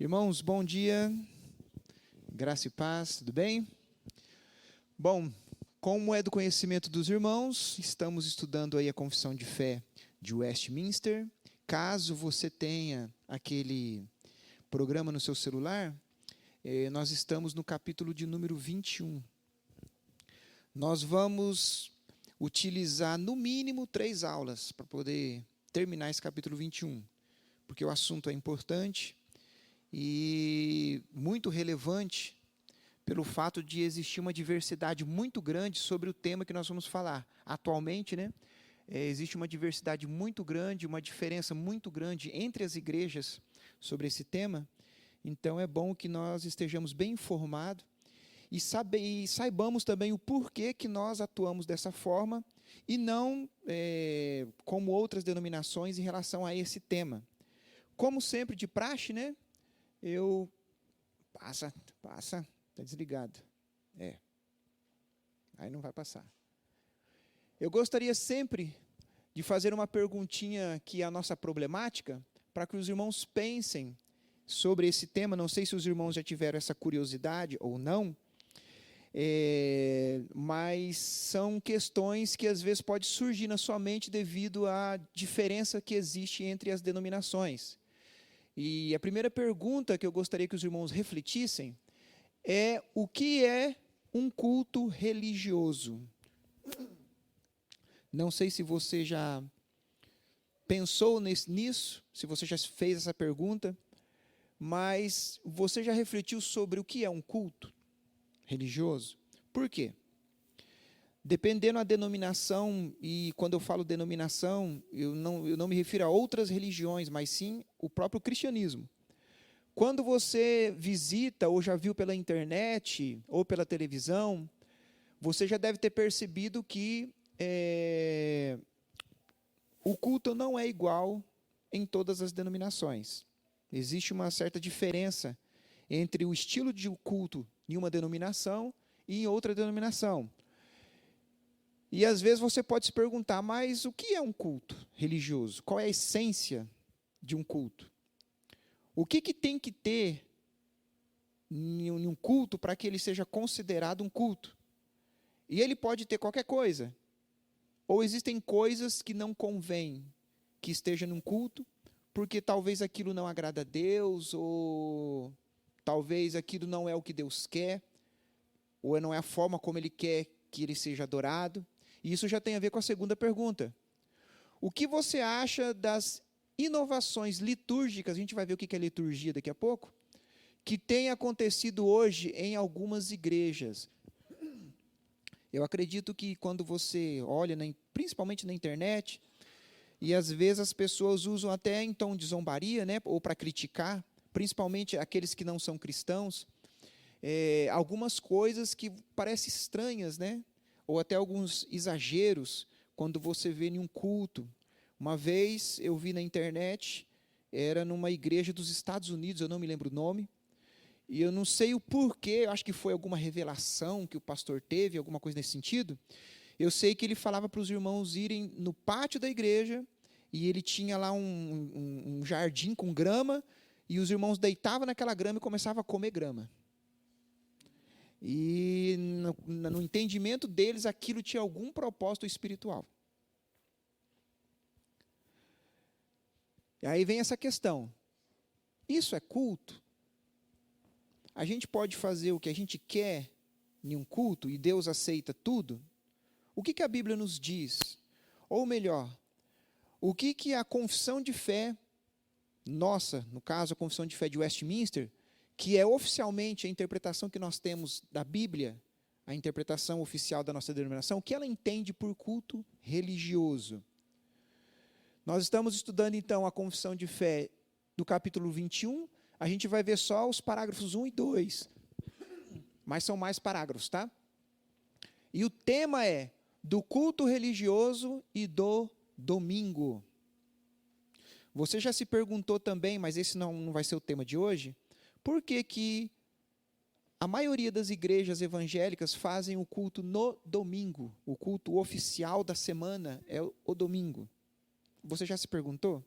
Irmãos, bom dia, graça e paz, tudo bem? Bom, como é do conhecimento dos irmãos, estamos estudando aí a Confissão de Fé de Westminster. Caso você tenha aquele programa no seu celular, nós estamos no capítulo de número 21. Nós vamos utilizar no mínimo 3 aulas para poder terminar esse capítulo 21, porque o assunto é importante e muito relevante pelo fato de existir uma diversidade muito grande sobre o tema que nós vamos falar. Atualmente, existe uma diversidade muito grande, uma diferença muito grande entre as igrejas sobre esse tema. Então, é bom que nós estejamos bem informados e saibamos também o porquê que nós atuamos dessa forma e não como outras denominações em relação a esse tema. Como sempre, de praxe, Passa, está desligado. Aí não vai passar. Eu gostaria sempre de fazer uma perguntinha que é a nossa problemática, para que os irmãos pensem sobre esse tema. Não sei se os irmãos já tiveram essa curiosidade ou não, mas são questões que às vezes pode surgir na sua mente devido à diferença que existe entre as denominações. E a primeira pergunta que eu gostaria que os irmãos refletissem é: o que é um culto religioso? Não sei se você já pensou nisso, se você já fez essa pergunta, mas você já refletiu sobre o que é um culto religioso? Por quê? Dependendo da denominação, e quando eu falo denominação, eu não me refiro a outras religiões, mas sim o próprio cristianismo. Quando você visita ou já viu pela internet ou pela televisão, você já deve ter percebido que o culto não é igual em todas as denominações. Existe uma certa diferença entre o estilo de culto em uma denominação e em outra denominação. E às vezes você pode se perguntar, mas o que é um culto religioso? Qual é a essência de um culto? O que tem que ter em um culto para que ele seja considerado um culto? E ele pode ter qualquer coisa. Ou existem coisas que não convém que esteja num culto, porque talvez aquilo não agrada a Deus, ou talvez aquilo não é o que Deus quer, ou não é a forma como Ele quer que ele seja adorado. E isso já tem a ver com a segunda pergunta. O que você acha das inovações litúrgicas, a gente vai ver o que é liturgia daqui a pouco, que tem acontecido hoje em algumas igrejas? Eu acredito que quando você olha, principalmente na internet, e às vezes as pessoas usam até em tom de zombaria, ou para criticar, principalmente aqueles que não são cristãos, algumas coisas que parecem estranhas, ou até alguns exageros, quando você vê em um culto. Uma vez eu vi na internet, era numa igreja dos Estados Unidos, eu não me lembro o nome, e eu não sei o porquê, acho que foi alguma revelação que o pastor teve, alguma coisa nesse sentido. Eu sei que ele falava para os irmãos irem no pátio da igreja, e ele tinha lá um jardim com grama, e os irmãos deitavam naquela grama e começavam a comer grama. E no entendimento deles, aquilo tinha algum propósito espiritual. E aí vem essa questão: isso é culto? A gente pode fazer o que a gente quer em um culto e Deus aceita tudo? O que a Bíblia nos diz? Ou melhor, o que a confissão de fé nossa, no caso a confissão de fé de Westminster, que é oficialmente a interpretação que nós temos da Bíblia, a interpretação oficial da nossa denominação, o que ela entende por culto religioso? Nós estamos estudando, então, a confissão de fé do capítulo 21, a gente vai ver só os parágrafos 1 e 2, mas são mais parágrafos, tá? E o tema é do culto religioso e do domingo. Você já se perguntou também, mas esse não vai ser o tema de hoje, por que a maioria das igrejas evangélicas fazem o culto no domingo? O culto oficial da semana é o domingo. Você já se perguntou?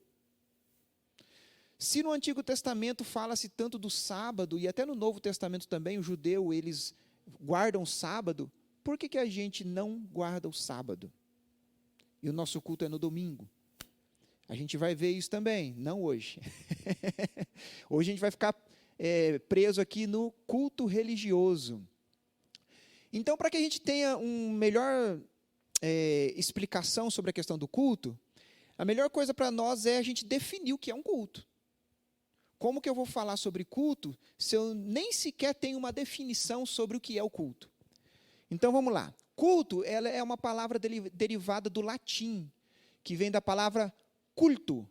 Se no Antigo Testamento fala-se tanto do sábado, e até no Novo Testamento também, o judeu, eles guardam o sábado, por que a gente não guarda o sábado? E o nosso culto é no domingo. A gente vai ver isso também, não hoje. Hoje a gente vai ficar preso aqui no culto religioso. Então, para que a gente tenha uma melhor explicação sobre a questão do culto, a melhor coisa para nós é a gente definir o que é um culto. Como que eu vou falar sobre culto se eu nem sequer tenho uma definição sobre o que é o culto? Então, vamos lá. Culto, ela é uma palavra derivada do latim, que vem da palavra culto,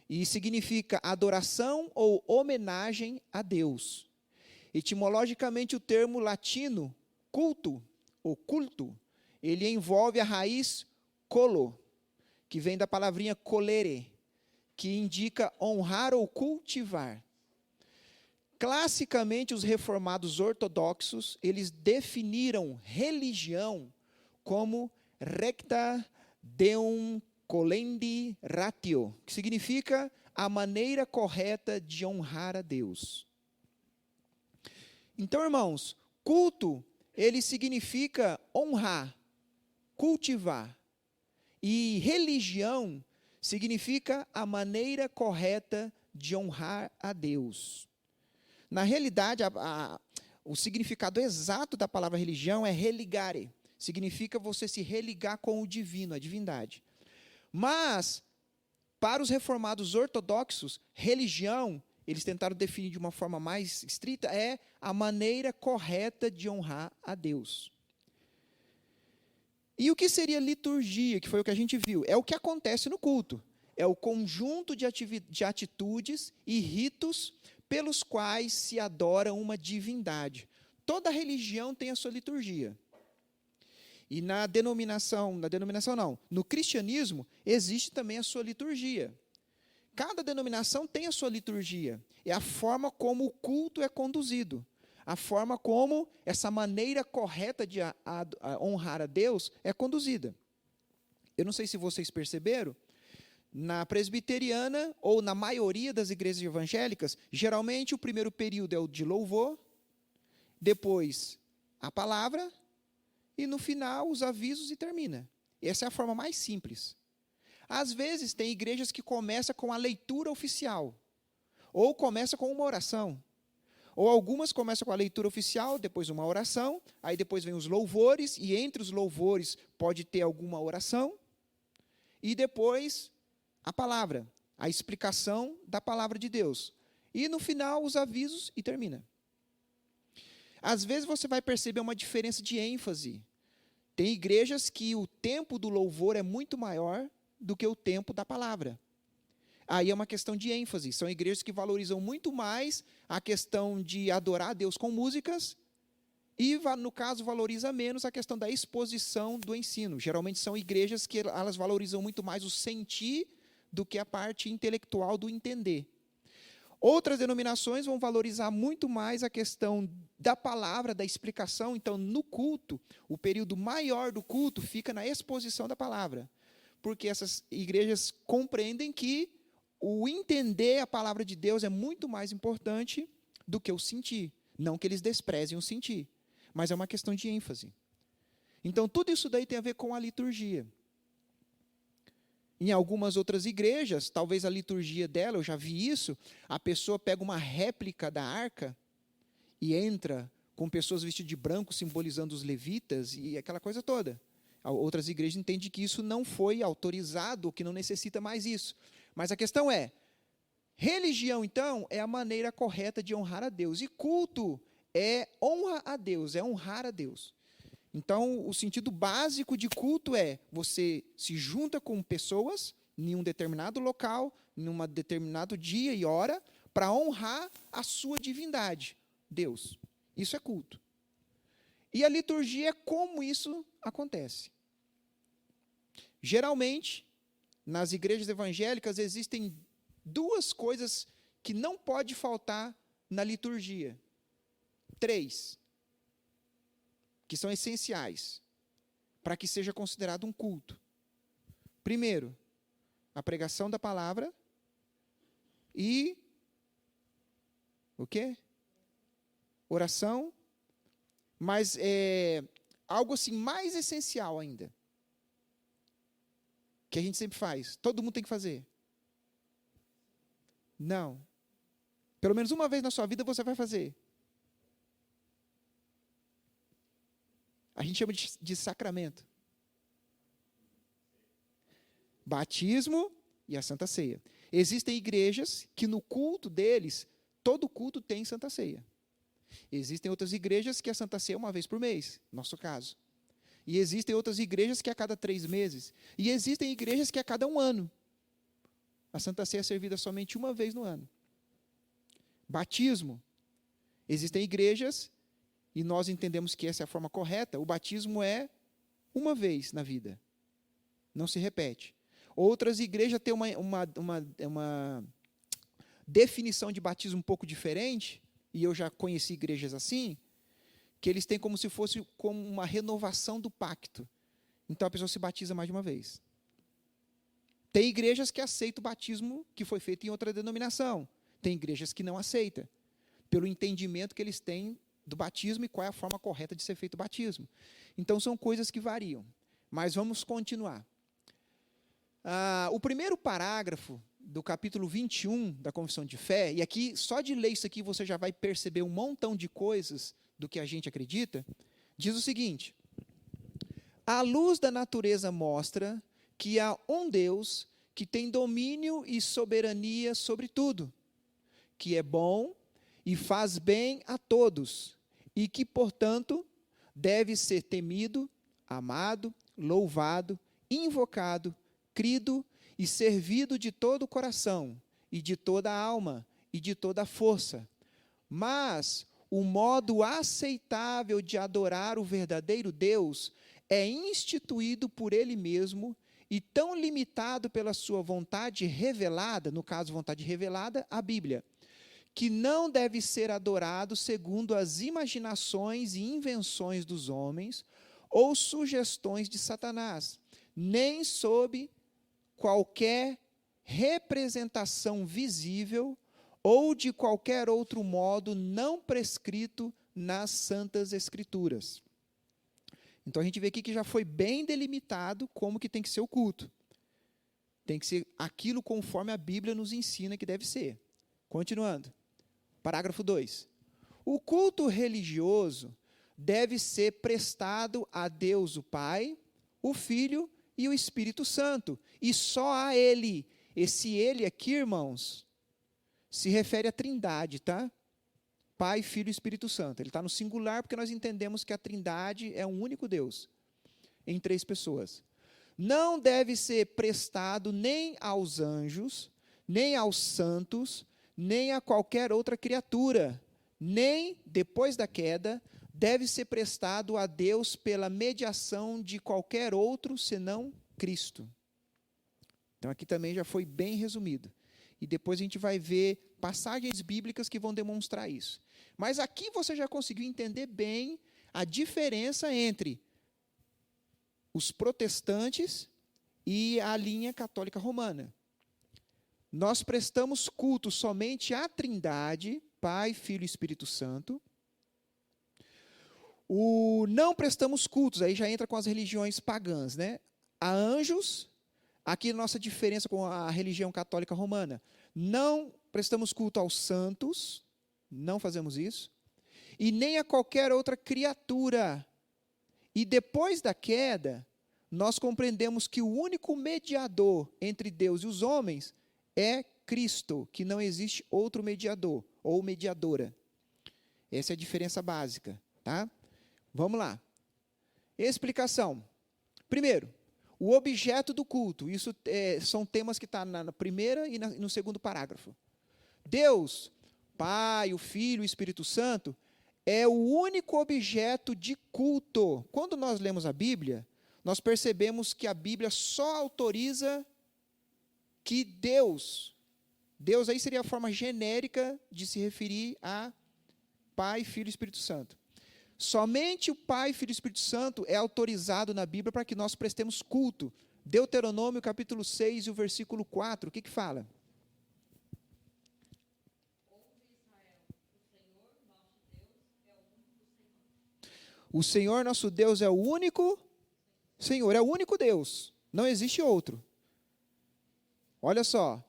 e significa adoração ou homenagem a Deus. Etimologicamente, o termo latino, culto, ou culto, ele envolve a raiz colo, que vem da palavrinha colere, que indica honrar ou cultivar. Classicamente, os reformados ortodoxos, eles definiram religião como recta deum colendi ratio, que significa a maneira correta de honrar a Deus. Então, irmãos, culto, ele significa honrar, cultivar. E religião significa a maneira correta de honrar a Deus. Na realidade, o significado exato da palavra religião é religare. Significa você se religar com o divino, a divindade. Mas, para os reformados ortodoxos, religião, eles tentaram definir de uma forma mais estrita, é a maneira correta de honrar a Deus. E o que seria liturgia, que foi o que a gente viu? É o que acontece no culto. É o conjunto de atitudes e ritos pelos quais se adora uma divindade. Toda religião tem a sua liturgia. E no cristianismo, existe também a sua liturgia. Cada denominação tem a sua liturgia. É a forma como o culto é conduzido. A forma como essa maneira correta de honrar a Deus é conduzida. Eu não sei se vocês perceberam, na presbiteriana, ou na maioria das igrejas evangélicas, geralmente o primeiro período é o de louvor, depois a palavra, e no final os avisos e termina. Essa é a forma mais simples. Às vezes tem igrejas que começam com a leitura oficial, ou começam com uma oração. Ou algumas começam com a leitura oficial, depois uma oração, aí depois vem os louvores, e entre os louvores pode ter alguma oração, e depois a palavra, a explicação da palavra de Deus. E no final os avisos e termina. Às vezes você vai perceber uma diferença de ênfase. Tem igrejas que o tempo do louvor é muito maior do que o tempo da palavra. Aí é uma questão de ênfase. São igrejas que valorizam muito mais a questão de adorar a Deus com músicas e, no caso, valoriza menos a questão da exposição do ensino. Geralmente são igrejas que elas valorizam muito mais o sentir do que a parte intelectual do entender. Outras denominações vão valorizar muito mais a questão da palavra, da explicação. Então, no culto, o período maior do culto fica na exposição da palavra. Porque essas igrejas compreendem que o entender a palavra de Deus é muito mais importante do que o sentir. Não que eles desprezem o sentir, mas é uma questão de ênfase. Então, tudo isso daí tem a ver com a liturgia. Em algumas outras igrejas, talvez a liturgia dela, eu já vi isso, a pessoa pega uma réplica da arca e entra com pessoas vestidas de branco, simbolizando os levitas e aquela coisa toda. Outras igrejas entendem que isso não foi autorizado, que não necessita mais isso. Mas a questão é, religião, então, é a maneira correta de honrar a Deus. E culto é honra a Deus, é honrar a Deus. Então, o sentido básico de culto é, você se junta com pessoas, em um determinado local, em um determinado dia e hora, para honrar a sua divindade, Deus. Isso é culto. E a liturgia é como isso acontece. Geralmente, nas igrejas evangélicas, existem duas coisas que não pode faltar na liturgia. 3, que são essenciais para que seja considerado um culto. Primeiro, a pregação da palavra. e o quê? Oração, mas algo assim mais essencial ainda, que a gente sempre faz, todo mundo tem que fazer. Não. Pelo menos uma vez na sua vida você vai fazer. A gente chama de sacramento. Batismo e a Santa Ceia. Existem igrejas que no culto deles, todo culto tem Santa Ceia. Existem outras igrejas que a Santa Ceia é uma vez por mês, no nosso caso. E existem outras igrejas que é a cada 3 meses. E existem igrejas que é a cada 1 ano. A Santa Ceia é servida somente uma vez no ano. Batismo. Existem igrejas, e nós entendemos que essa é a forma correta, o batismo é uma vez na vida. Não se repete. Outras igrejas têm uma definição de batismo um pouco diferente, e eu já conheci igrejas assim, que eles têm como se fosse como uma renovação do pacto. Então a pessoa se batiza mais de uma vez. Tem igrejas que aceitam o batismo que foi feito em outra denominação. Tem igrejas que não aceitam, pelo entendimento que eles têm do batismo e qual é a forma correta de ser feito o batismo. Então são coisas que variam. Mas vamos continuar. O primeiro parágrafo do capítulo 21 da Confissão de Fé, e aqui, só de ler isso aqui, você já vai perceber um montão de coisas do que a gente acredita, diz o seguinte: a luz da natureza mostra que há um Deus que tem domínio e soberania sobre tudo, que é bom e faz bem a todos, e que, portanto, deve ser temido, amado, louvado, invocado, crido e servido de todo o coração, e de toda a alma, e de toda a força. Mas o modo aceitável de adorar o verdadeiro Deus é instituído por Ele mesmo e tão limitado pela sua vontade revelada, no caso, vontade revelada, a Bíblia, que não deve ser adorado segundo as imaginações e invenções dos homens ou sugestões de Satanás, nem sob qualquer representação visível ou de qualquer outro modo não prescrito nas Santas Escrituras. Então a gente vê aqui que já foi bem delimitado como que tem que ser o culto. Tem que ser aquilo conforme a Bíblia nos ensina que deve ser. Continuando. Parágrafo 2. O culto religioso deve ser prestado a Deus o Pai, o Filho e o Espírito Santo, e só a Ele. Esse Ele aqui, irmãos, se refere à Trindade, tá? Pai, Filho e Espírito Santo. Ele está no singular porque nós entendemos que a Trindade é um único Deus, em 3 pessoas. Não deve ser prestado nem aos anjos, nem aos santos, nem a qualquer outra criatura, nem, depois da queda, deve ser prestado a Deus pela mediação de qualquer outro, senão Cristo. Então, aqui também já foi bem resumido. E depois a gente vai ver passagens bíblicas que vão demonstrar isso. Mas aqui você já conseguiu entender bem a diferença entre os protestantes e a linha católica romana. Nós prestamos culto somente à Trindade, Pai, Filho e Espírito Santo. Não prestamos cultos, aí já entra com as religiões pagãs, né? A anjos, aqui a nossa diferença com a religião católica romana. Não prestamos culto aos santos, não fazemos isso, e nem a qualquer outra criatura. E depois da queda, nós compreendemos que o único mediador entre Deus e os homens é Cristo, que não existe outro mediador ou mediadora. Essa é a diferença básica, tá? Vamos lá. Explicação. Primeiro, o objeto do culto. Isso são temas que estão na primeira e no segundo parágrafo. Deus, Pai, o Filho e o Espírito Santo, é o único objeto de culto. Quando nós lemos a Bíblia, nós percebemos que a Bíblia só autoriza que Deus aí seria a forma genérica de se referir a Pai, Filho e Espírito Santo. Somente o Pai, Filho e Espírito Santo é autorizado na Bíblia para que nós prestemos culto. Deuteronômio capítulo 6 e o versículo 4, o que fala? O Senhor nosso Deus é o único Senhor, é o único Deus, não existe outro. Olha só,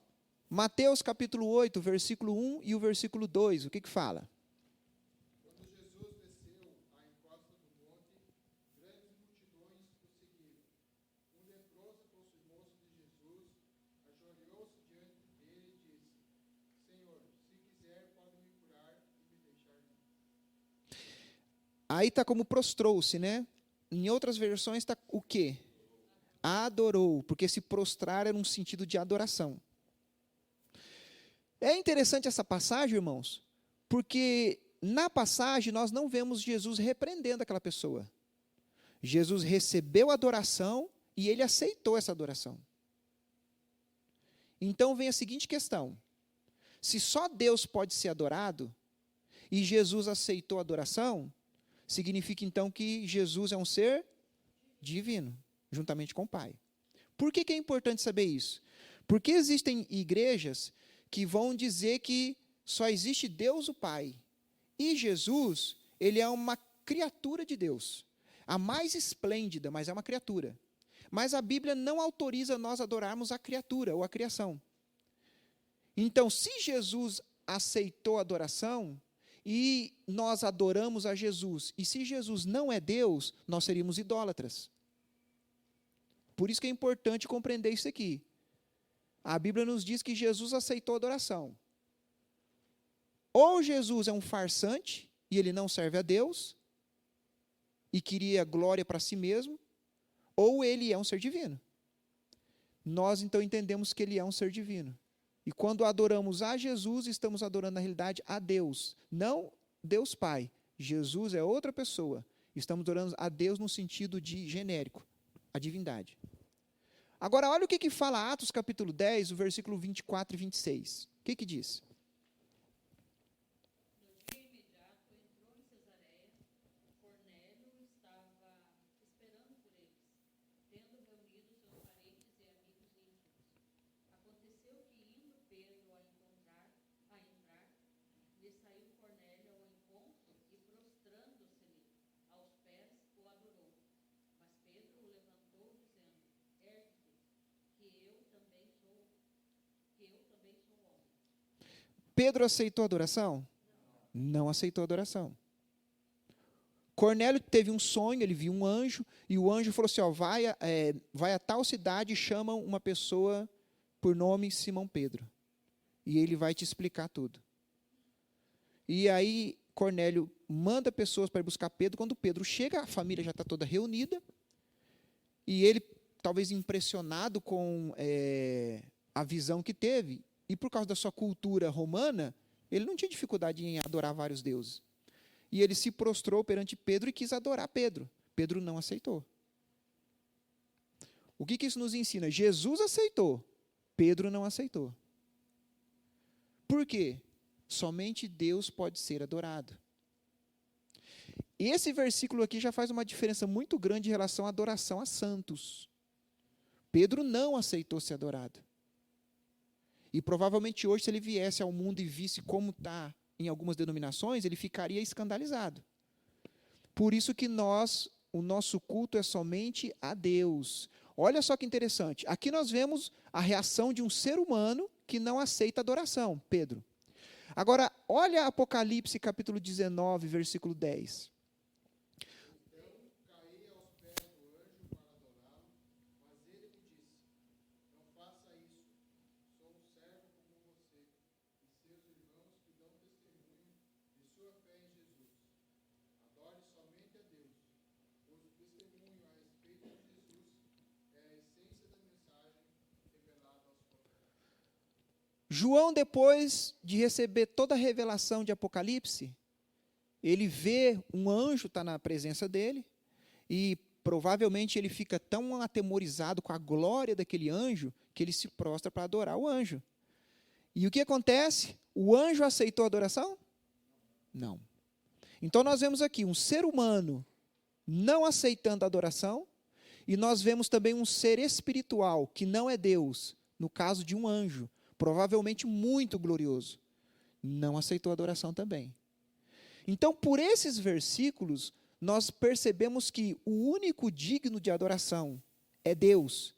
Mateus capítulo 8, versículo 1 e o versículo 2, o que fala? Quando Jesus desceu à encosta do monte, grandes multidões o seguiram. Um leproso aproximou-se de Jesus, ajoelhou-se diante dele e disse: Senhor, se quiser, pode me curar e me deixar limpo. Aí está como prostrou-se, né? Em outras versões está o quê? Adorou, porque se prostrar era um sentido de adoração. É interessante essa passagem, irmãos, porque na passagem nós não vemos Jesus repreendendo aquela pessoa. Jesus recebeu a adoração e ele aceitou essa adoração. Então vem a seguinte questão: se só Deus pode ser adorado e Jesus aceitou a adoração, significa então que Jesus é um ser divino, juntamente com o Pai. Por que é importante saber isso? Porque existem igrejas que vão dizer que só existe Deus o Pai. E Jesus, ele é uma criatura de Deus. A mais esplêndida, mas é uma criatura. Mas a Bíblia não autoriza nós adorarmos a criatura ou a criação. Então, se Jesus aceitou a adoração e nós adoramos a Jesus, e se Jesus não é Deus, nós seríamos idólatras. Por isso que é importante compreender isso aqui. A Bíblia nos diz que Jesus aceitou a adoração. Ou Jesus é um farsante, e ele não serve a Deus, e queria glória para si mesmo, ou ele é um ser divino. Nós então entendemos que ele é um ser divino. E quando adoramos a Jesus, estamos adorando na realidade a Deus, não Deus Pai. Jesus é outra pessoa. Estamos adorando a Deus no sentido de genérico, a divindade. Agora, olha o que fala Atos capítulo 10, o versículo 24 e 26. O que diz? No dia imediato, entrou em Cesareia, Cornélio estava esperando por eles, tendo reunido seus parentes e amigos íntimos. Aconteceu que, indo Pedro a entrar, lhe saiu Cornélio ao encontro e, prostrando-se-lhe aos pés, o adorou. Mas Pedro o levantou, dizendo: Ergue-te, que eu também sou homem. Pedro aceitou a adoração? Não aceitou a adoração. Cornélio teve um sonho, ele viu um anjo, e o anjo falou assim, vai a tal cidade e chama uma pessoa por nome Simão Pedro. E ele vai te explicar tudo. E aí Cornélio manda pessoas para ir buscar Pedro. Quando Pedro chega, a família já está toda reunida. E ele, talvez impressionado com a visão que teve, e por causa da sua cultura romana, ele não tinha dificuldade em adorar vários deuses. E ele se prostrou perante Pedro e quis adorar Pedro. Pedro não aceitou. O que isso nos ensina? Jesus aceitou, Pedro não aceitou. Por quê? Somente Deus pode ser adorado. Esse versículo aqui já faz uma diferença muito grande em relação à adoração a santos. Pedro não aceitou ser adorado. E provavelmente hoje, se ele viesse ao mundo e visse como está em algumas denominações, ele ficaria escandalizado. Por isso que o nosso culto é somente a Deus. Olha só que interessante. Aqui nós vemos a reação de um ser humano que não aceita adoração, Pedro. Agora, olha Apocalipse capítulo 19, versículo 10. João, depois de receber toda a revelação de Apocalipse, ele vê um anjo estar na presença dele, e provavelmente ele fica tão atemorizado com a glória daquele anjo, que ele se prostra para adorar o anjo. E o que acontece? O anjo aceitou a adoração? Não. Então nós vemos aqui um ser humano não aceitando a adoração, e nós vemos também um ser espiritual, que não é Deus, no caso de um anjo, provavelmente muito glorioso, não aceitou a adoração também. Então, por esses versículos, nós percebemos que o único digno de adoração é Deus.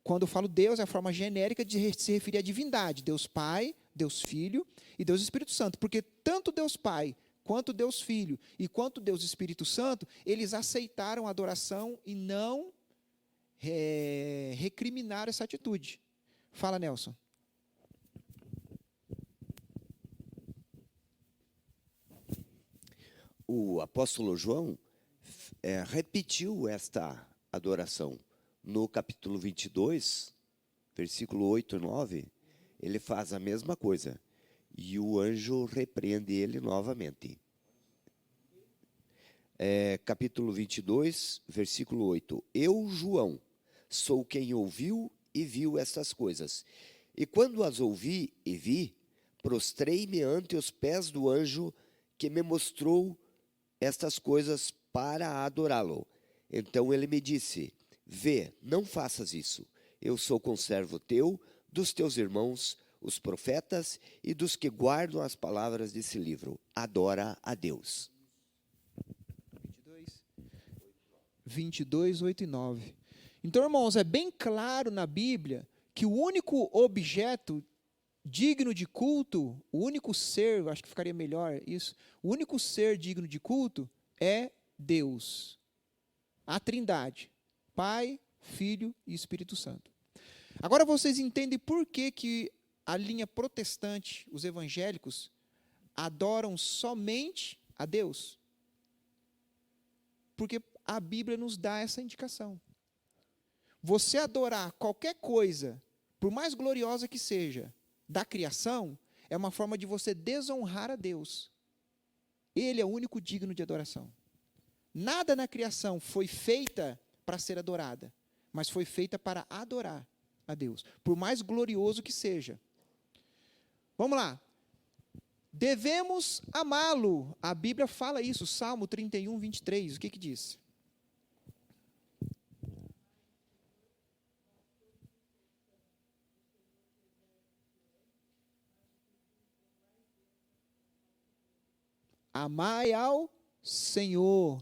Quando eu falo Deus, é a forma genérica de se referir à divindade. Deus Pai, Deus Filho e Deus Espírito Santo. Porque tanto Deus Pai, quanto Deus Filho e quanto Deus Espírito Santo, eles aceitaram a adoração e não recriminaram essa atitude. Fala, Nelson. O apóstolo João repetiu esta adoração. No capítulo 22, versículo 8 e 9, ele faz a mesma coisa. E o anjo repreende ele novamente. Capítulo 22, versículo 8. Eu, João, sou quem ouviu e viu estas coisas. E quando as ouvi e vi, prostrei-me ante os pés do anjo que me mostrou estas coisas para adorá-lo. Então ele me disse: vê, não faças isso. Eu sou conservo teu, dos teus irmãos, os profetas, e dos que guardam as palavras desse livro. Adora a Deus. 22, 8 e 9. Então, irmãos, é bem claro na Bíblia que o único objeto digno de culto, o único ser, acho que ficaria melhor isso, o único ser digno de culto é Deus. A Trindade, Pai, Filho e Espírito Santo. Agora vocês entendem por que a linha protestante, os evangélicos, adoram somente a Deus? Porque a Bíblia nos dá essa indicação. Você adorar qualquer coisa, por mais gloriosa que seja, da criação, é uma forma de você desonrar a Deus. Ele é o único digno de adoração. Nada na criação foi feita para ser adorada, mas foi feita para adorar a Deus, por mais glorioso que seja. Vamos lá. Devemos amá-lo. A Bíblia fala isso, Salmo 31, 23. O que diz? Amai ao Senhor.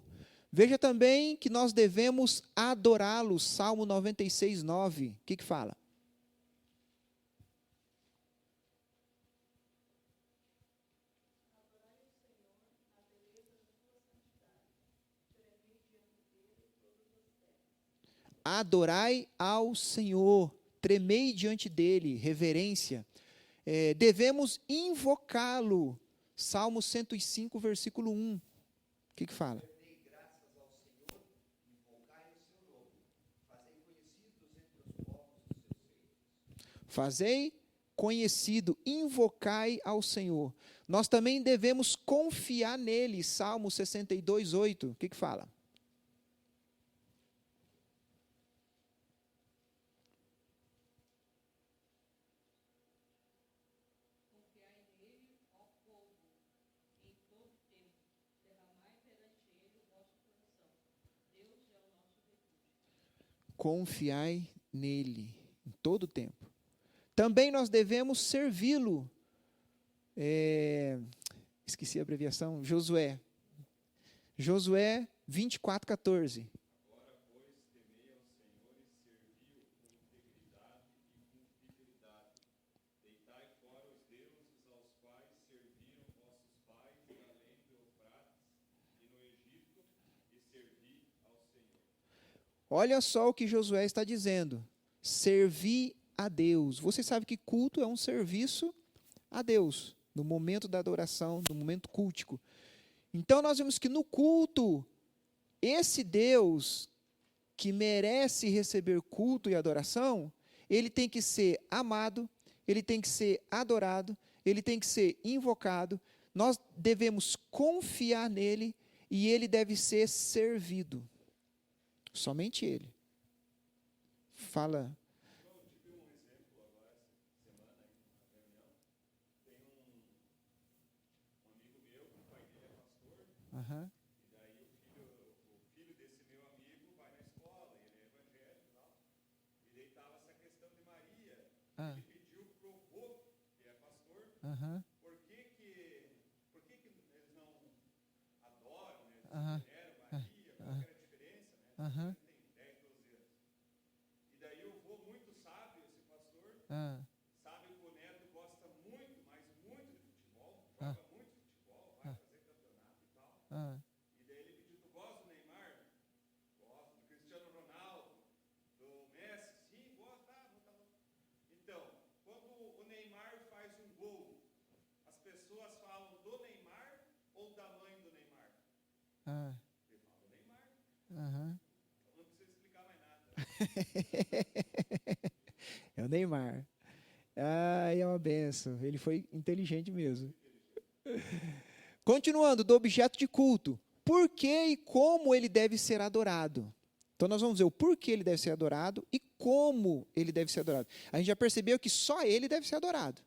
Veja também que nós devemos adorá-lo. Salmo 96, 9. O que fala? Adorai ao Senhor, tremei diante dele, reverência. Devemos invocá-lo. Salmo 105, versículo 1. O que fala? Fazei conhecido, invocai ao Senhor. Nós também devemos confiar nele. Salmo 62, 8. O que fala? Confiai nele em todo o tempo. Também nós devemos servi-lo. Esqueci a abreviação. Josué 24, 14. Agora, pois, temei ao Senhor e servi-o com integridade e com fidelidade. Deitai fora os deuses aos quais serviram vossos pais além do Eufrates e no Egito, e servi ao Senhor. Olha só o que Josué está dizendo. Servir a Deus. Você sabe que culto é um serviço a Deus, no momento da adoração, no momento cultico. Então nós vemos que no culto, esse Deus que merece receber culto e adoração, ele tem que ser amado, ele tem que ser adorado, ele tem que ser invocado, nós devemos confiar nele e ele deve ser servido. Somente ele. Fala. Uhum. E daí o filho desse meu amigo vai na escola, ele é evangélico e tal, e daí estava essa questão de Maria. Ele pediu pro avô, que é pastor, por que eles não adoram, né, eles veneram Maria, É o Neymar. É uma benção. Ele foi inteligente mesmo. Continuando, do objeto de culto. Por que e como ele deve ser adorado? Então, nós vamos ver o porquê ele deve ser adorado e como ele deve ser adorado. A gente já percebeu que só ele deve ser adorado.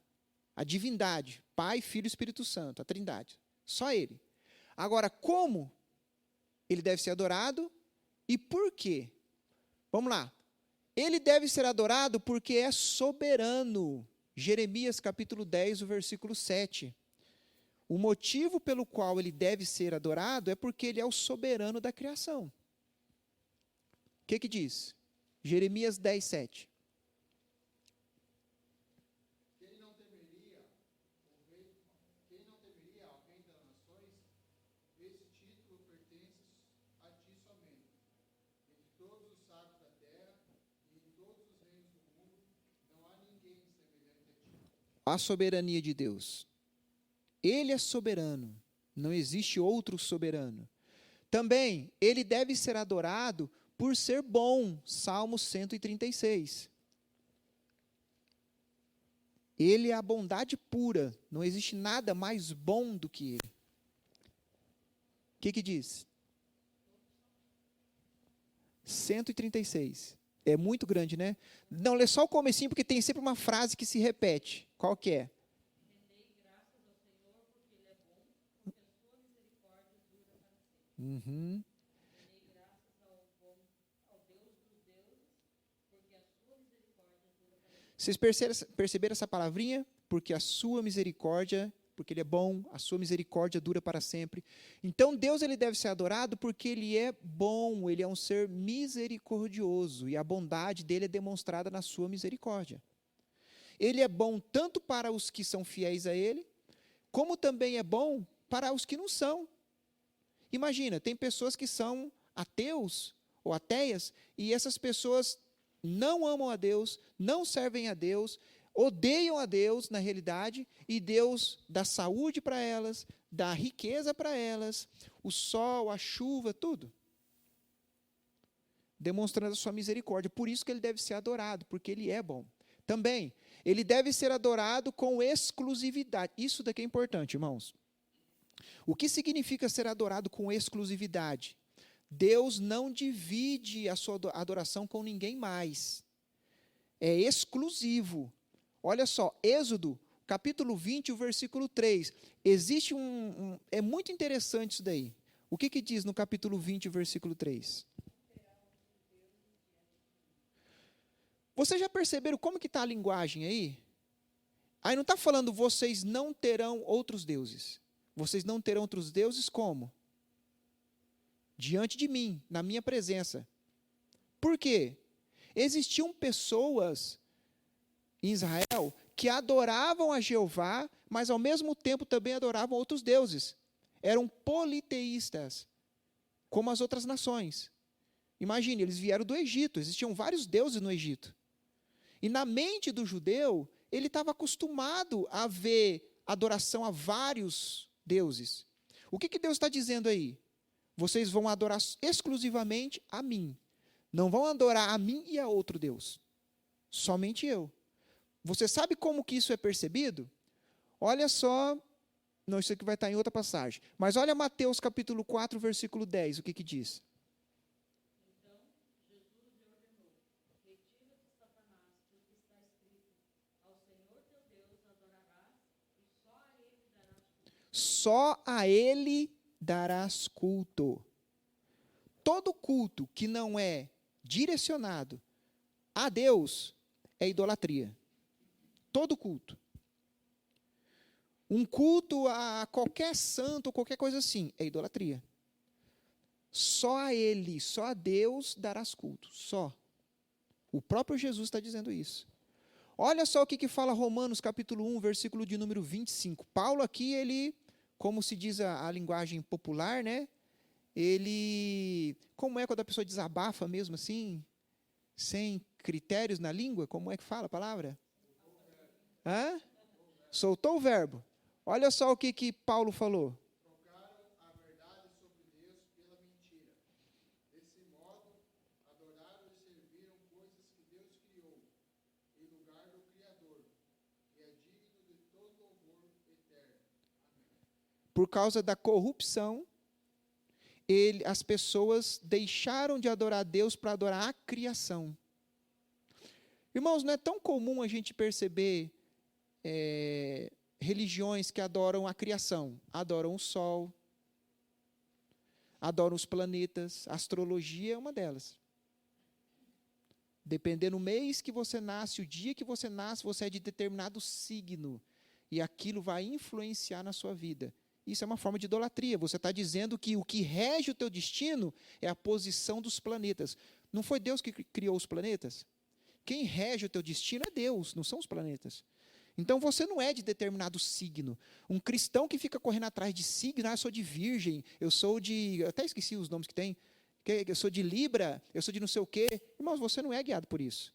A divindade, Pai, Filho e Espírito Santo, a Trindade. Só ele. Agora, como ele deve ser adorado e por quê? Vamos lá. Ele deve ser adorado porque é soberano. Jeremias capítulo 10, o versículo 7. O motivo pelo qual ele deve ser adorado é porque ele é o soberano da criação. O que diz? Jeremias 10, 7. Quem não temeria ao Rei das Nações? Esse título pertence a ti somente. Entre todos os sábios da terra e em todos os reinos do mundo, não há ninguém semelhante a ti. A soberania de Deus. Ele é soberano. Não existe outro soberano. Também, ele deve ser adorado por ser bom. Salmo 136. Ele é a bondade pura. Não existe nada mais bom do que ele. O que diz? 136. É muito grande, né? Não, lê só o comecinho, porque tem sempre uma frase que se repete. Qual que é? Uhum. Vocês perceberam essa palavrinha? Porque a sua misericórdia, porque ele é bom, a sua misericórdia dura para sempre. Então Deus ele deve ser adorado porque ele é bom, ele é um ser misericordioso e a bondade dele é demonstrada na sua misericórdia. Ele é bom tanto para os que são fiéis a ele, como também é bom para os que não são. Imagina, tem pessoas que são ateus ou ateias e essas pessoas não amam a Deus, não servem a Deus, odeiam a Deus na realidade, e Deus dá saúde para elas, dá riqueza para elas, o sol, a chuva, tudo. Demonstrando a sua misericórdia. Por isso que ele deve ser adorado, porque ele é bom. Também, ele deve ser adorado com exclusividade. Isso daqui é importante, irmãos. O que significa ser adorado com exclusividade? Deus não divide a sua adoração com ninguém mais. É exclusivo. Olha só, Êxodo, capítulo 20, o versículo 3. Existe é muito interessante isso daí. O que diz no capítulo 20, o versículo 3? Vocês já perceberam como que está a linguagem aí? Aí não está falando, vocês não terão outros deuses. Vocês não terão outros deuses como? Diante de mim, na minha presença. Por quê? Existiam pessoas em Israel que adoravam a Jeová, mas ao mesmo tempo também adoravam outros deuses. Eram politeístas, como as outras nações. Imagine, eles vieram do Egito, existiam vários deuses no Egito. E na mente do judeu, ele estava acostumado a ver adoração a vários deuses. O que Deus está dizendo aí? Vocês vão adorar exclusivamente a mim. Não vão adorar a mim e a outro Deus. Somente eu. Você sabe como que isso é percebido? Olha só, não, isso aqui vai estar em outra passagem. Mas olha Mateus capítulo 4, versículo 10, o que diz? Então Jesus lhe ordenou: retira-te, Satanás, porque está escrito: ao Senhor teu Deus adorarás e só a ele darás culto. Só a ele darás culto. Todo culto que não é direcionado a Deus é idolatria. Todo culto. Um culto a qualquer santo, qualquer coisa assim, é idolatria. Só a ele, só a Deus darás culto. Só. O próprio Jesus está dizendo isso. Olha só o que fala Romanos capítulo 1, versículo de número 25. Paulo aqui, ele, como se diz a linguagem popular, né? Ele, como é quando a pessoa desabafa mesmo assim, sem critérios na língua? Como é que fala a palavra? Hã? Soltou o verbo. Olha só o que Paulo falou. Trocaram a verdade sobre Deus pela mentira. Desse modo, adoraram e serviram Por causa da corrupção, as pessoas deixaram de adorar a Deus para adorar a criação. Irmãos, não é tão comum a gente perceber religiões que adoram a criação, adoram o sol, adoram os planetas, a astrologia é uma delas. Dependendo do mês que você nasce, o dia que você nasce, você é de determinado signo, e aquilo vai influenciar na sua vida. Isso é uma forma de idolatria. Você está dizendo que o que rege o teu destino é a posição dos planetas. Não foi Deus que criou os planetas? Quem rege o teu destino é Deus, não são os planetas. Então você não é de determinado signo. Um cristão que fica correndo atrás de signo, eu sou de Virgem, eu sou de... Eu até esqueci os nomes que tem. Eu sou de Libra, eu sou de não sei o quê. Irmãos, você não é guiado por isso.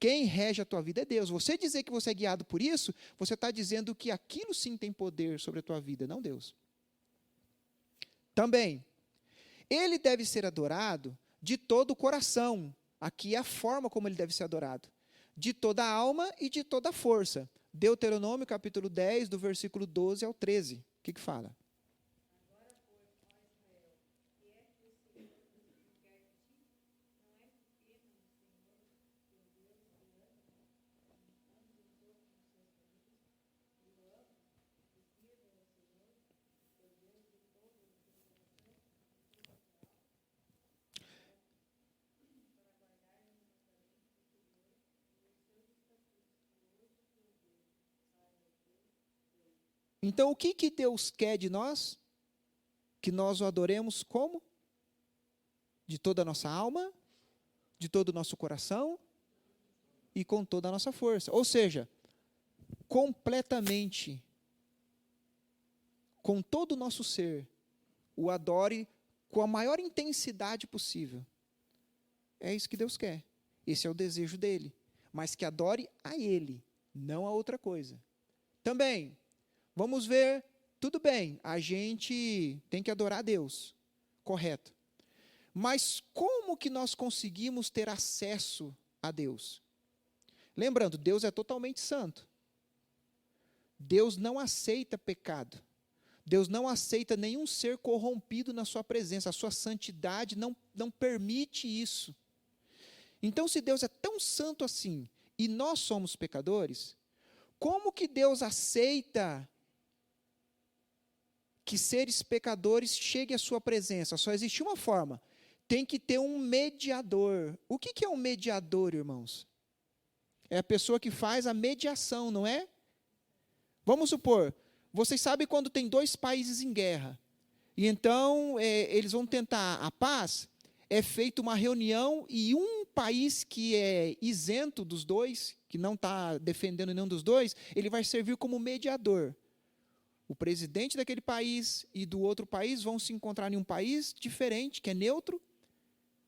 Quem rege a tua vida é Deus. Você dizer que você é guiado por isso, você está dizendo que aquilo sim tem poder sobre a tua vida, não Deus. Também, ele deve ser adorado de todo o coração. Aqui é a forma como ele deve ser adorado. De toda a alma e de toda a força. Deuteronômio, capítulo 10, do versículo 12 ao 13. O que fala? Então, o que Deus quer de nós? Que nós o adoremos como? De toda a nossa alma, de todo o nosso coração e com toda a nossa força. Ou seja, completamente, com todo o nosso ser, o adore com a maior intensidade possível. É isso que Deus quer. Esse é o desejo dele. Mas que adore a Ele, não a outra coisa. Também, vamos ver, tudo bem, a gente tem que adorar a Deus, correto. Mas como que nós conseguimos ter acesso a Deus? Lembrando, Deus é totalmente santo. Deus não aceita pecado. Deus não aceita nenhum ser corrompido na sua presença. A sua santidade não permite isso. Então, se Deus é tão santo assim, e nós somos pecadores, como que Deus aceita que seres pecadores cheguem à sua presença? Só existe uma forma. Tem que ter um mediador. O que é um mediador, irmãos? É a pessoa que faz a mediação, não é? Vamos supor, vocês sabem quando tem dois países em guerra, e então eles vão tentar a paz, é feita uma reunião e um país que é isento dos dois, que não está defendendo nenhum dos dois, ele vai servir como mediador. O presidente daquele país e do outro país vão se encontrar em um país diferente, que é neutro,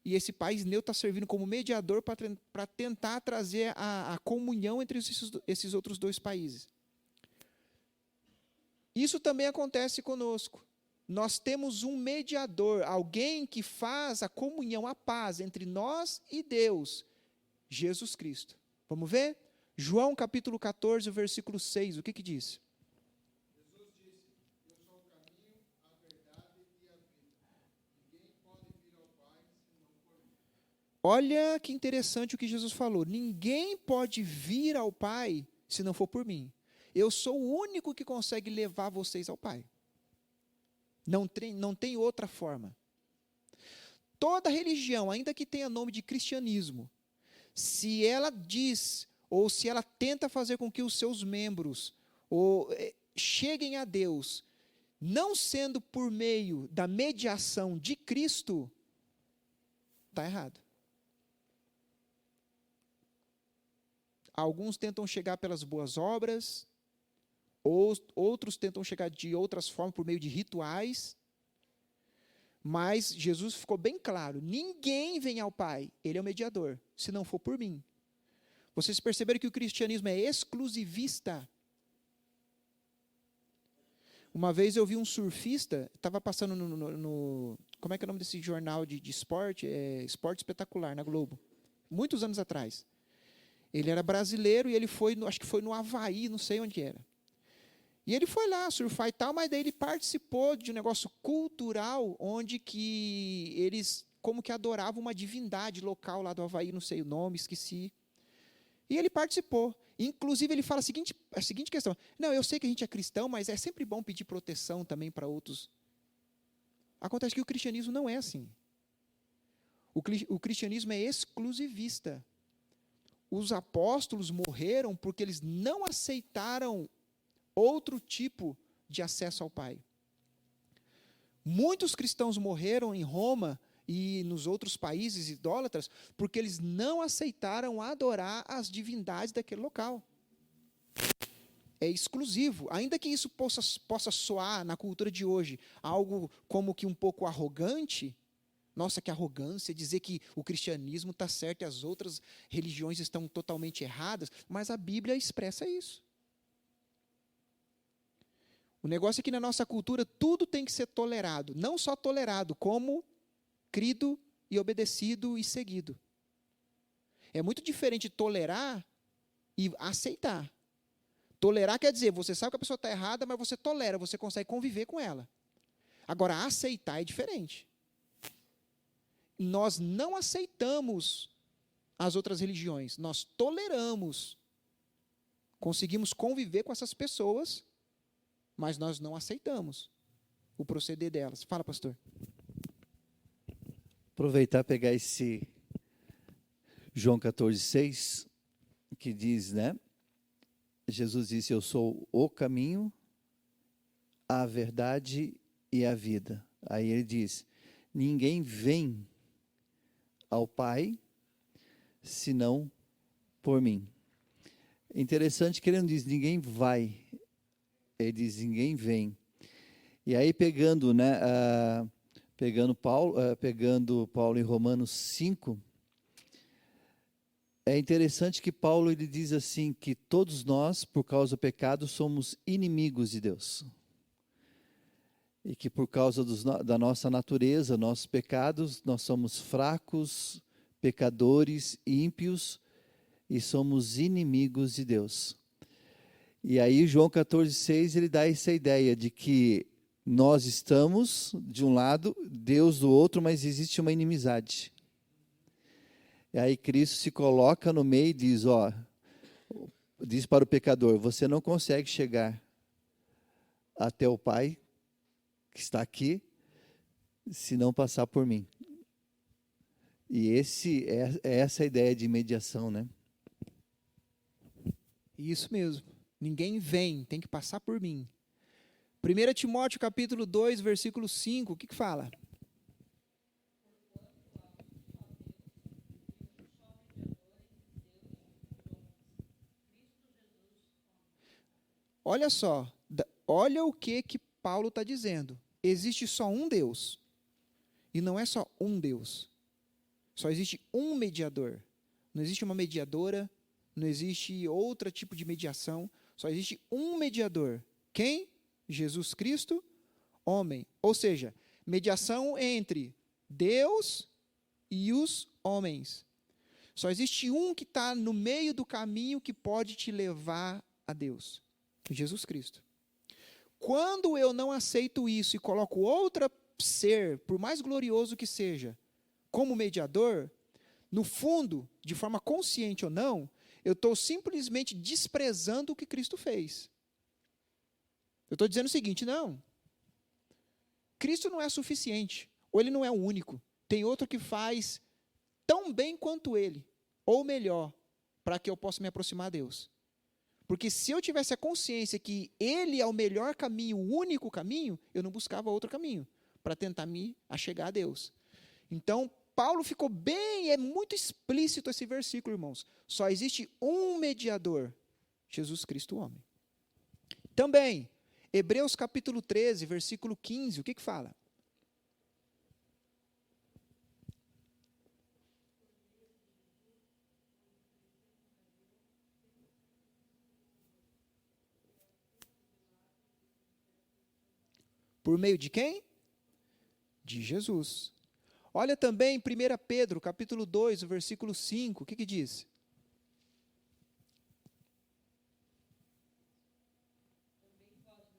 e esse país neutro está servindo como mediador para tentar trazer a comunhão entre esses outros dois países. Isso também acontece conosco. Nós temos um mediador, alguém que faz a comunhão, a paz entre nós e Deus, Jesus Cristo. Vamos ver? João capítulo 14, versículo 6, o que diz? Jesus disse: Eu sou o caminho, a verdade e a vida. Ninguém pode vir ao Pai senão por mim. Olha que interessante o que Jesus falou. Ninguém pode vir ao Pai se não for por mim. Eu sou o único que consegue levar vocês ao Pai. Não tem outra forma. Toda religião, ainda que tenha nome de cristianismo, se ela diz, ou se ela tenta fazer com que os seus membros cheguem a Deus, não sendo por meio da mediação de Cristo, está errado. Alguns tentam chegar pelas boas obras, outros tentam chegar de outras formas, por meio de rituais, mas Jesus ficou bem claro, ninguém vem ao Pai, Ele é o mediador, se não for por mim. Vocês perceberam que o cristianismo é exclusivista? Uma vez eu vi um surfista, estava passando no como é que é o nome desse jornal de esporte? Esporte Espetacular, na Globo, muitos anos atrás. Ele era brasileiro e ele foi, acho que foi no Havaí, não sei onde era. E ele foi lá surfar e tal, mas daí ele participou de um negócio cultural onde que eles como que adoravam uma divindade local lá do Havaí, não sei o nome, esqueci. E ele participou. Inclusive, ele fala a seguinte questão. Não, eu sei que a gente é cristão, mas é sempre bom pedir proteção também para outros. Acontece que o cristianismo não é assim. O cristianismo é exclusivista. Os apóstolos morreram porque eles não aceitaram outro tipo de acesso ao Pai. Muitos cristãos morreram em Roma e nos outros países idólatras porque eles não aceitaram adorar as divindades daquele local. É exclusivo. Ainda que isso possa soar na cultura de hoje algo como que um pouco arrogante. Nossa, que arrogância dizer que o cristianismo está certo e as outras religiões estão totalmente erradas, mas a Bíblia expressa isso. O negócio é que na nossa cultura tudo tem que ser tolerado, não só tolerado, como crido e obedecido e seguido. É muito diferente tolerar e aceitar. Tolerar quer dizer, você sabe que a pessoa está errada, mas você tolera, você consegue conviver com ela. Agora, aceitar é diferente. Nós não aceitamos as outras religiões, nós toleramos. Conseguimos conviver com essas pessoas, mas nós não aceitamos o proceder delas. Fala, pastor. Aproveitar e pegar esse João 14,6, que diz, né? Jesus disse, eu sou o caminho, a verdade e a vida. Aí ele diz, ninguém vem ao Pai, senão por mim. Interessante que ele não diz, ninguém vai. Ele diz, ninguém vem. E aí pegando, né, pegando Paulo em Romanos 5, é interessante que Paulo ele diz assim, que todos nós, por causa do pecado, somos inimigos de Deus. E que por causa da nossa natureza, nossos pecados, nós somos fracos, pecadores, ímpios, e somos inimigos de Deus. E aí João 14,6, ele dá essa ideia de que nós estamos de um lado, Deus do outro, mas existe uma inimizade. E aí Cristo se coloca no meio e diz, diz para o pecador, você não consegue chegar até o Pai, que está aqui, se não passar por mim. E essa a ideia de mediação, né? Isso mesmo. Ninguém vem, tem que passar por mim. 1 Timóteo capítulo 2, versículo 5, o que fala? Olha só, olha o que Paulo está dizendo. Existe só um Deus. E não é só um Deus. Só existe um mediador. Não existe uma mediadora, não existe outro tipo de mediação. Só existe um mediador. Quem? Jesus Cristo, homem. Ou seja, mediação entre Deus e os homens. Só existe um que está no meio do caminho que pode te levar a Deus. Jesus Cristo. Quando eu não aceito isso e coloco outro ser, por mais glorioso que seja, como mediador, no fundo, de forma consciente ou não, eu estou simplesmente desprezando o que Cristo fez. Eu estou dizendo o seguinte, não. Cristo não é suficiente, ou ele não é o único. Tem outro que faz tão bem quanto ele, ou melhor, para que eu possa me aproximar a Deus. Porque se eu tivesse a consciência que ele é o melhor caminho, o único caminho, eu não buscava outro caminho para tentar me achegar a Deus. Então, Paulo ficou bem, é muito explícito esse versículo, irmãos. Só existe um mediador, Jesus Cristo, o homem. Também, Hebreus capítulo 13, versículo 15, o que fala? Por meio de quem? De Jesus. Olha também 1 Pedro, capítulo 2, versículo 5, o que diz? Também vós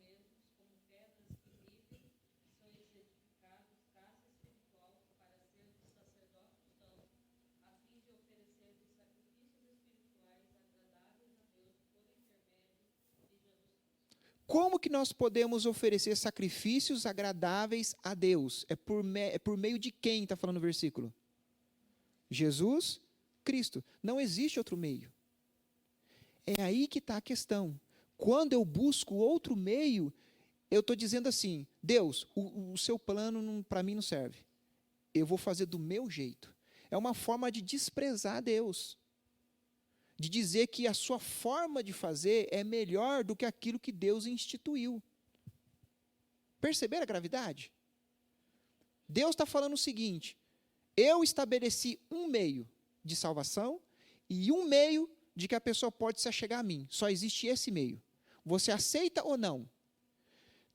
Como que nós podemos oferecer sacrifícios agradáveis a Deus? É por meio de quem está falando o versículo? Jesus Cristo. Não existe outro meio. É aí que está a questão. Quando eu busco outro meio, eu estou dizendo assim, Deus, o seu plano para mim não serve. Eu vou fazer do meu jeito. É uma forma de desprezar Deus. De dizer que a sua forma de fazer é melhor do que aquilo que Deus instituiu. Perceberam a gravidade? Deus está falando o seguinte, eu estabeleci um meio de salvação e um meio de que a pessoa pode se achegar a mim. Só existe esse meio. Você aceita ou não?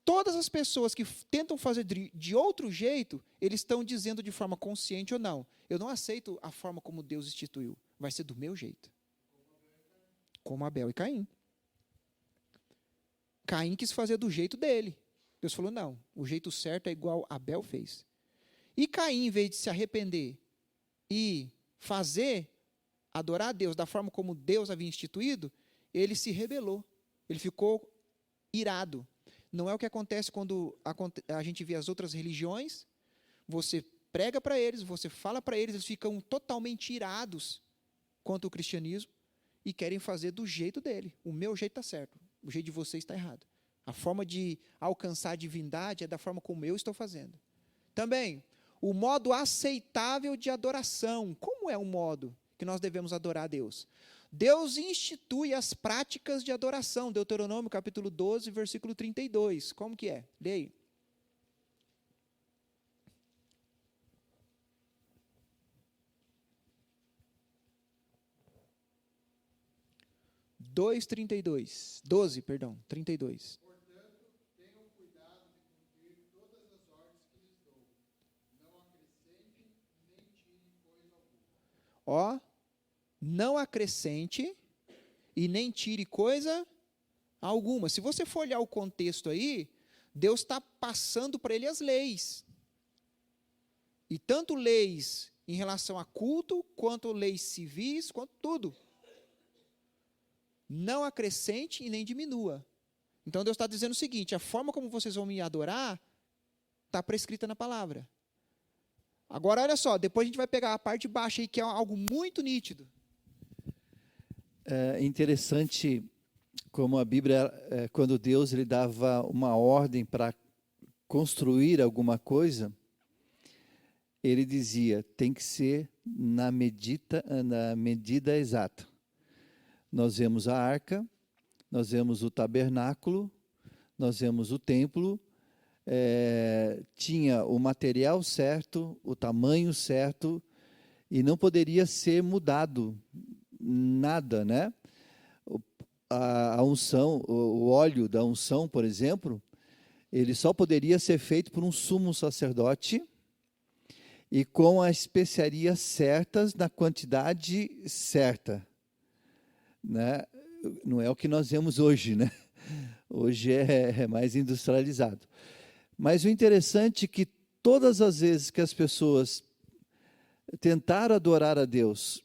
Todas as pessoas que tentam fazer de outro jeito, eles estão dizendo de forma consciente ou não. Eu não aceito a forma como Deus instituiu. Vai ser do meu jeito. Como Abel e Caim. Caim quis fazer do jeito dele. Deus falou, não, o jeito certo é igual Abel fez. E Caim, em vez de se arrepender e adorar a Deus da forma como Deus havia instituído, ele se rebelou. Ele ficou irado. Não é o que acontece quando a gente vê as outras religiões. Você prega para eles, você fala para eles, eles ficam totalmente irados quanto ao cristianismo e querem fazer do jeito dele. O meu jeito está certo, o jeito de vocês está errado. A forma de alcançar a divindade é da forma como eu estou fazendo. Também, o modo aceitável de adoração. Como é o modo que nós devemos adorar a Deus? Deus institui as práticas de adoração. Deuteronômio capítulo 12, versículo 32. Como que é? Lê aí. Dois, 32. 12, perdão, 32. Portanto, tenham cuidado de cumprir todas as ordens que lhes dou. Não acrescentem nem tirem coisa alguma. Ó, não acrescente e nem tire coisa alguma. Se você for olhar o contexto aí, Deus está passando para ele as leis. E tanto leis em relação a culto, quanto leis civis, quanto tudo. Não acrescente e nem diminua. Então Deus está dizendo o seguinte, a forma como vocês vão me adorar está prescrita na palavra. Agora, olha só, depois a gente vai pegar a parte baixa aí, que é algo muito nítido. É interessante como a Bíblia, quando Deus lhe dava uma ordem para construir alguma coisa, ele dizia, tem que ser na medida exata. Nós vemos a arca, nós vemos o tabernáculo, nós vemos o templo, tinha o material certo, o tamanho certo, e não poderia ser mudado nada, né? A unção, o óleo da unção, por exemplo, ele só poderia ser feito por um sumo sacerdote e com as especiarias certas, na quantidade certa, né? Não é o que nós vemos hoje, né? Hoje é mais industrializado. Mas o interessante é que todas as vezes que as pessoas tentaram adorar a Deus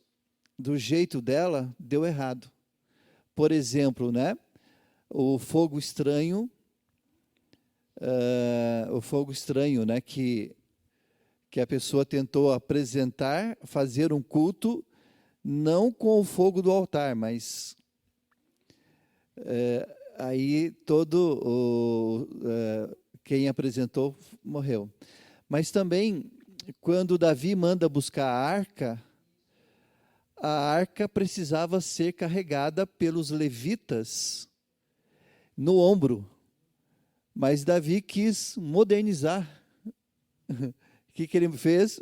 do jeito dela, deu errado. Por exemplo, né? O fogo estranho, né? Que a pessoa tentou apresentar, fazer um culto, não com o fogo do altar, mas aí quem apresentou morreu. Mas também, quando Davi manda buscar a arca precisava ser carregada pelos levitas no ombro. Mas Davi quis modernizar. O que ele fez?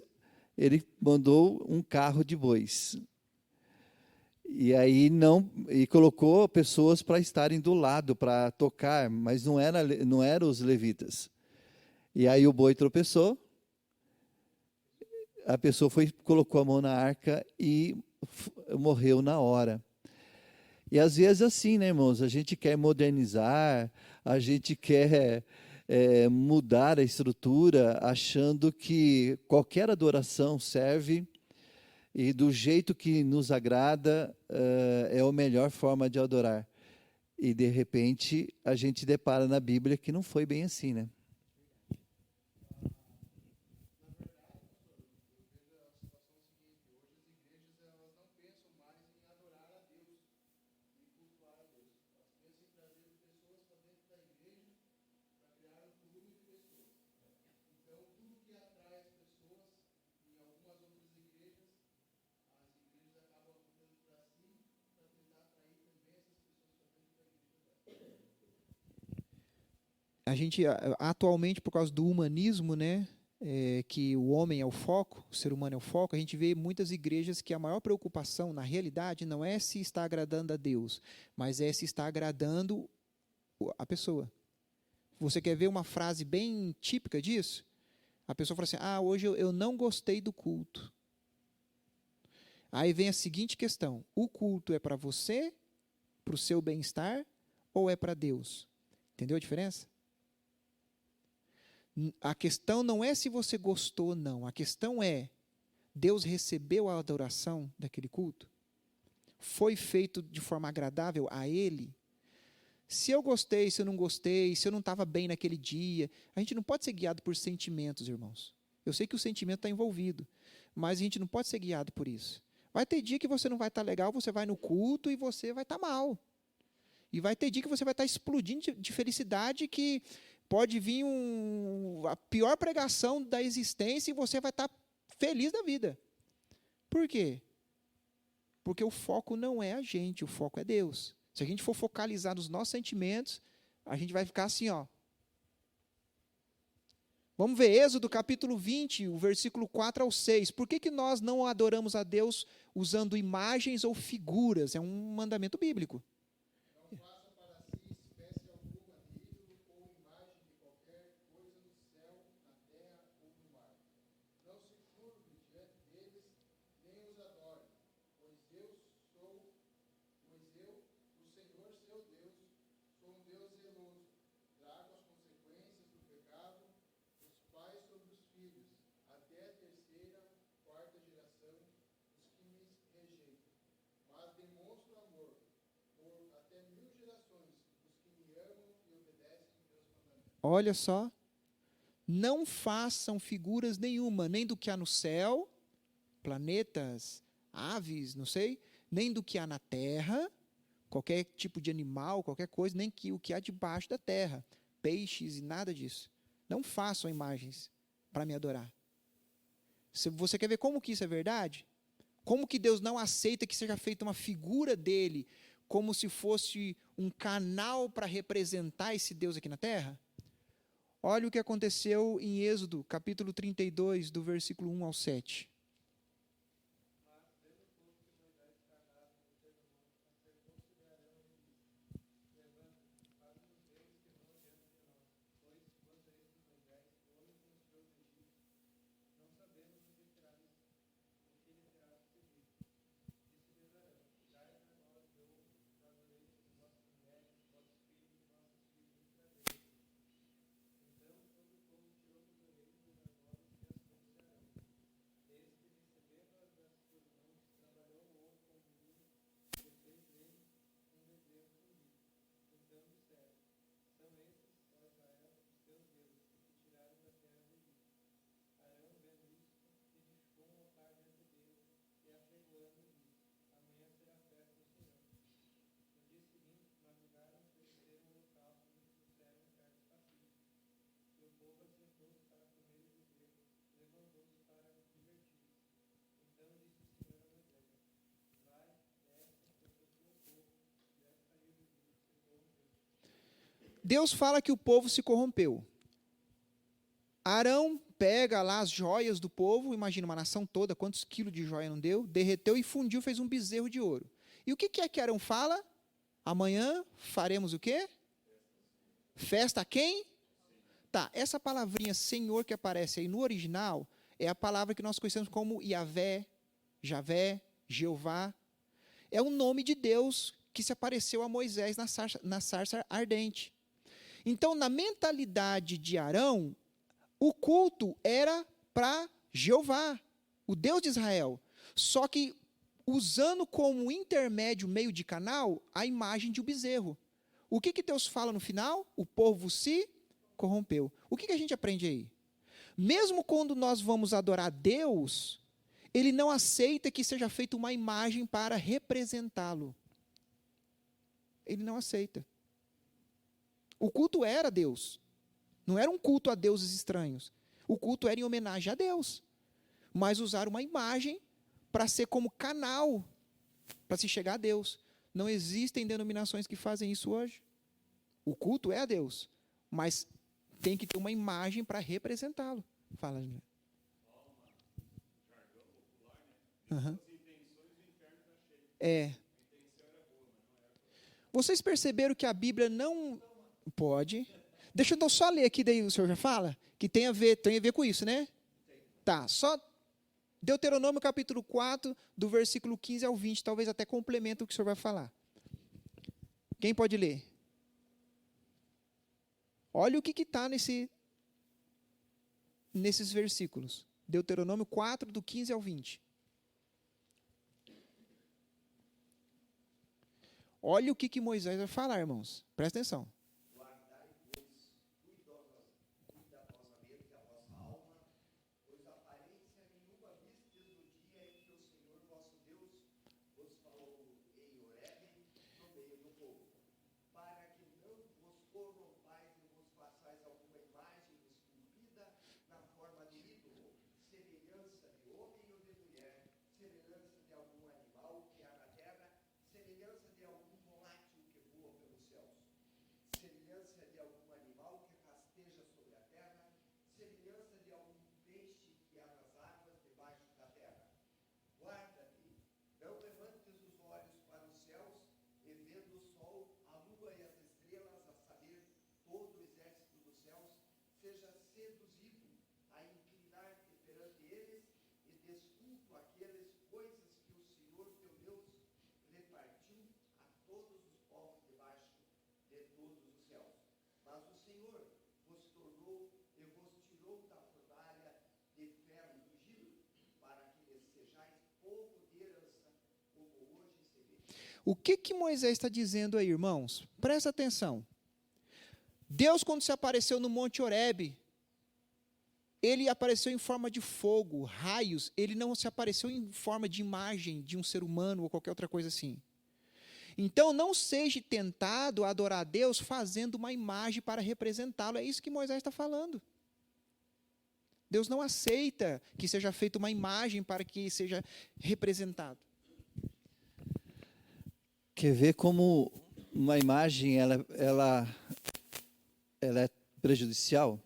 Ele mandou um carro de bois. E aí colocou pessoas para estarem do lado, para tocar, mas não eram os levitas. E aí o boi tropeçou, a pessoa colocou a mão na arca e morreu na hora. E às vezes assim, né, irmãos? A gente quer modernizar, a gente quer mudar a estrutura, achando que qualquer adoração serve e do jeito que nos agrada é a melhor forma de adorar. E de repente a gente depara na Bíblia que não foi bem assim, né? A gente, atualmente, por causa do humanismo, né, que o homem é o foco, o ser humano é o foco, a gente vê muitas igrejas que a maior preocupação, na realidade, não é se está agradando a Deus, mas é se está agradando a pessoa. Você quer ver uma frase bem típica disso? A pessoa fala assim, hoje eu não gostei do culto. Aí vem a seguinte questão, o culto é para você, para o seu bem-estar, ou é para Deus? Entendeu a diferença? A questão não é se você gostou ou não. A questão é, Deus recebeu a adoração daquele culto? Foi feito de forma agradável a Ele? Se eu gostei, se eu não gostei, se eu não estava bem naquele dia, a gente não pode ser guiado por sentimentos, irmãos. Eu sei que o sentimento está envolvido, mas a gente não pode ser guiado por isso. Vai ter dia que você não vai estar legal, você vai no culto e você vai estar mal. E vai ter dia que você vai estar explodindo de felicidade, que pode vir a pior pregação da existência e você vai estar feliz da vida. Por quê? Porque o foco não é a gente, o foco é Deus. Se a gente for focalizar nos nossos sentimentos, a gente vai ficar assim, ó. Vamos ver Êxodo capítulo 20, o versículo 4 ao 6. Por que nós não adoramos a Deus usando imagens ou figuras? É um mandamento bíblico. Olha só, não façam figuras nenhuma, nem do que há no céu, planetas, aves, não sei, nem do que há na terra, qualquer tipo de animal, qualquer coisa, nem o que há debaixo da terra, peixes e nada disso. Não façam imagens para me adorar. Se você quer ver como que isso é verdade? Como que Deus não aceita que seja feita uma figura dele, como se fosse um canal para representar esse Deus aqui na terra? Olha o que aconteceu em Êxodo, capítulo 32, do versículo 1 ao 7. Deus fala que o povo se corrompeu. Arão pega lá as joias do povo, imagina uma nação toda, quantos quilos de joia não deu, derreteu e fundiu, fez um bezerro de ouro. E o que é que Arão fala? Amanhã faremos o quê? Festa a quem? Tá, essa palavrinha Senhor que aparece aí no original é a palavra que nós conhecemos como Yavé, Javé, Jeová. É o nome de Deus que se apareceu a Moisés na sarça ardente. Então, na mentalidade de Arão, o culto era para Jeová, o Deus de Israel. Só que usando como intermédio, meio de canal, a imagem de um bezerro. O que Deus fala no final? O povo se corrompeu. O que a gente aprende aí? Mesmo quando nós vamos adorar Deus, Ele não aceita que seja feita uma imagem para representá-lo. Ele não aceita. O culto era a Deus. Não era um culto a deuses estranhos. O culto era em homenagem a Deus. Mas usar uma imagem para ser como canal para se chegar a Deus. Não existem denominações que fazem isso hoje. O culto é a Deus, mas tem que ter uma imagem para representá-lo. Fala, Juliano. Uhum. É. Vocês perceberam que a Bíblia não pode? Deixa eu então só ler aqui, daí o senhor já fala, que tem a ver com isso, né? Tá, só Deuteronômio capítulo 4, do versículo 15 ao 20, talvez até complementa o que o senhor vai falar. Quem pode ler? Olha o que está nesses versículos. Deuteronômio 4, do 15 ao 20. Olha o que Moisés vai falar, irmãos. Presta atenção. O que Moisés está dizendo aí, irmãos? Presta atenção. Deus, quando se apareceu no Monte Horebe, Ele apareceu em forma de fogo, raios. Ele não se apareceu em forma de imagem de um ser humano ou qualquer outra coisa assim. Então, não seja tentado a adorar a Deus fazendo uma imagem para representá-lo. É isso que Moisés está falando. Deus não aceita que seja feita uma imagem para que seja representado. Quer ver como uma imagem ela é prejudicial?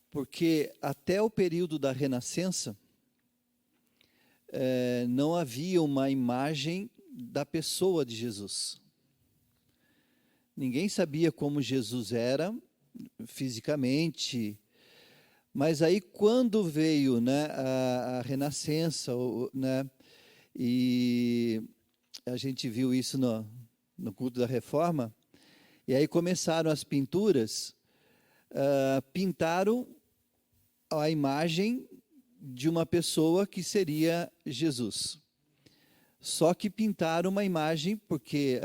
Porque até o período da Renascença, não havia uma imagem da pessoa de Jesus. Ninguém sabia como Jesus era fisicamente, mas aí quando veio, né, a Renascença, né, e a gente viu isso no culto da Reforma, e aí começaram as pinturas, pintaram a imagem de uma pessoa que seria Jesus. Só que pintaram uma imagem, porque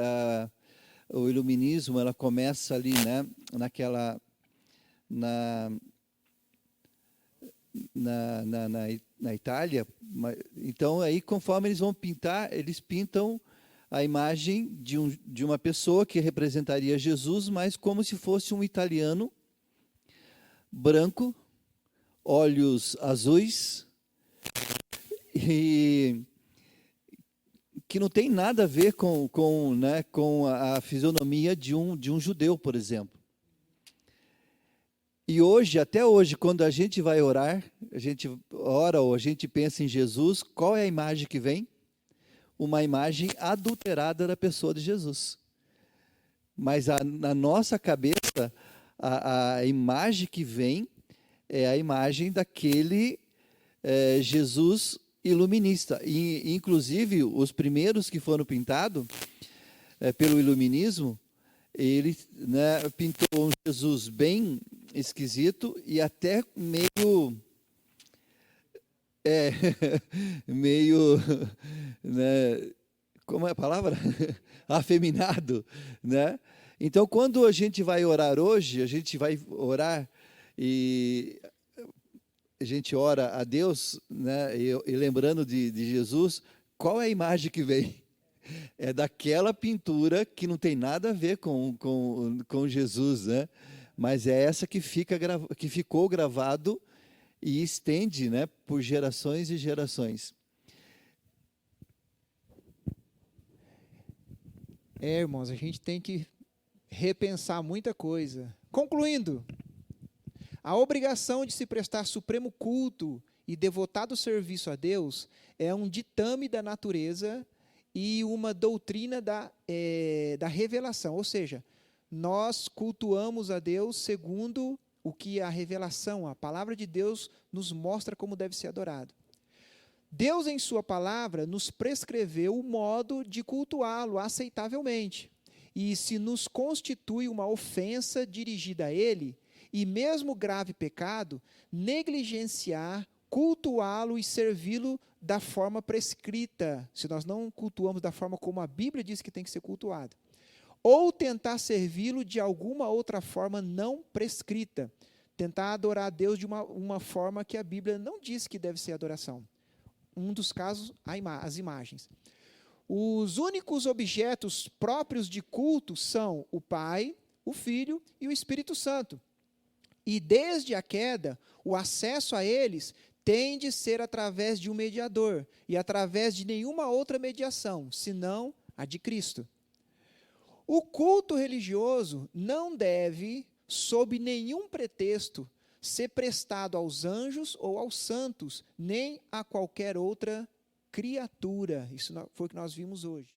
o iluminismo ela começa ali, né, na Itália. Então, aí, conforme eles vão pintar, eles pintam a imagem de uma pessoa que representaria Jesus, mas como se fosse um italiano, branco, olhos azuis, e que não tem nada a ver com a fisionomia de um judeu, por exemplo. E hoje, até hoje, quando a gente vai orar, a gente ora ou a gente pensa em Jesus, qual é a imagem que vem? Uma imagem adulterada da pessoa de Jesus. Mas na nossa cabeça, a imagem que vem é a imagem daquele Jesus iluminista. E, inclusive, os primeiros que foram pintados pelo iluminismo, ele, né, pintou um Jesus bem esquisito e até meio meio, né, como é a palavra? Afeminado, né? Então, quando a gente vai orar hoje, a gente vai orar e a gente ora a Deus, né? E lembrando de Jesus, qual é a imagem que vem? É daquela pintura que não tem nada a ver com Jesus, né? Mas é essa que que ficou gravado e estende, né, por gerações e gerações. Irmãos, a gente tem que repensar muita coisa. Concluindo, a obrigação de se prestar supremo culto e devotado serviço a Deus é um ditame da natureza e uma doutrina da revelação. Ou seja, nós cultuamos a Deus segundo o que a revelação, a palavra de Deus, nos mostra como deve ser adorado. Deus, em sua palavra, nos prescreveu o modo de cultuá-lo aceitavelmente. E se nos constitui uma ofensa dirigida a Ele, e mesmo grave pecado, negligenciar, cultuá-lo e servi-lo da forma prescrita, se nós não cultuamos da forma como a Bíblia diz que tem que ser cultuado. Ou tentar servi-lo de alguma outra forma não prescrita. Tentar adorar a Deus de uma forma que a Bíblia não diz que deve ser adoração. Um dos casos, as imagens. Os únicos objetos próprios de culto são o Pai, o Filho e o Espírito Santo. E desde a queda, o acesso a eles tem de ser através de um mediador e através de nenhuma outra mediação, senão a de Cristo. O culto religioso não deve, sob nenhum pretexto, ser prestado aos anjos ou aos santos, nem a qualquer outra criatura. Isso foi o que nós vimos hoje.